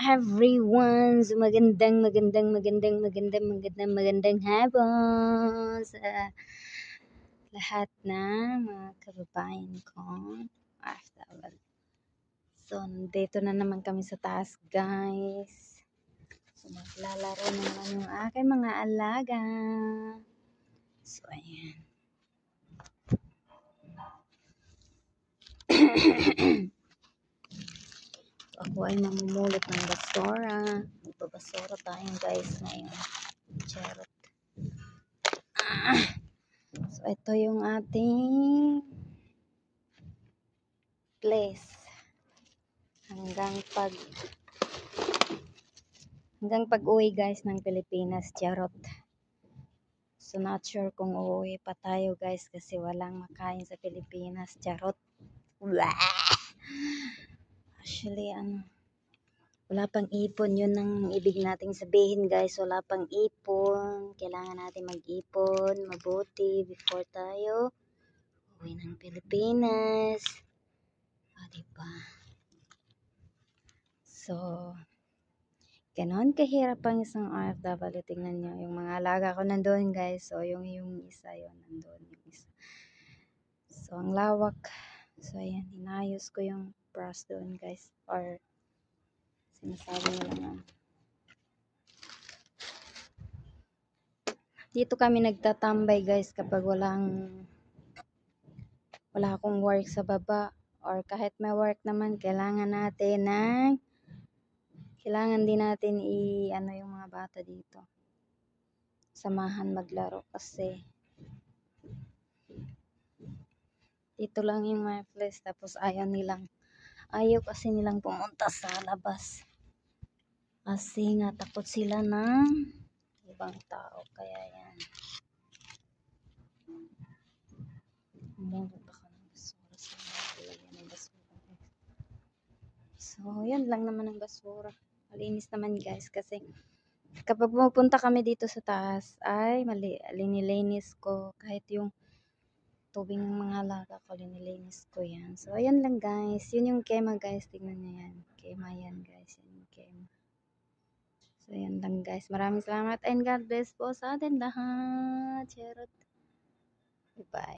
everyone! So, magandang hapon sa lahat ng mga kababayan ko. So, nandito na naman kami sa taas, guys. So, maglalaro naman yung aking mga alaga. So, ayan. Ako ay mamumulot ng basura. Magbabasura tayo, guys, ngayon. Charot. So, ito yung ating place. Hanggang pag-uwi, guys, ng Pilipinas. Charot. So, not sure kung uuwi pa tayo, guys, kasi walang makain sa Pilipinas. Charot. Actually, wala pang ipon. Yun ang ibig nating sabihin, guys. Wala pang ipon. Kailangan natin mag-ipon mabuti before tayo uwi ng Pilipinas. Diba? So, ganon kahirap ang isang OFW. Tingnan nyo, yung mga alaga ko nandun, guys. So, yung isa yun, nandun yung isa. So, ang lawak. So, ayan, hinayos ko yung brush doon, guys. Or, sinasabi nila na. Dito kami nagtatambay, guys, kapag wala akong work sa baba. Or kahit may work naman, kailangan din natin yung mga bata dito. Samahan maglaro kasi dito lang yung my place. Tapos ayaw kasi nilang pumunta sa labas. Kasi nga takot sila ng ibang tao. Kaya yan. Umulot ako ng basura sa mga basura. So, yan lang naman ang basura. Malinis naman, guys, kasi kapag pupunta kami dito sa taas, ay linilinis ko. Kahit yung tubig ng mga alaga ko, linilinis ko yan. So, ayan lang, guys. Yun yung kema, guys. Tingnan nyo yan. Kema yan, guys. Yan yung kema. So, ayan lang, guys. Maraming salamat and God bless po sa atin lahat. Charot. Bye-bye.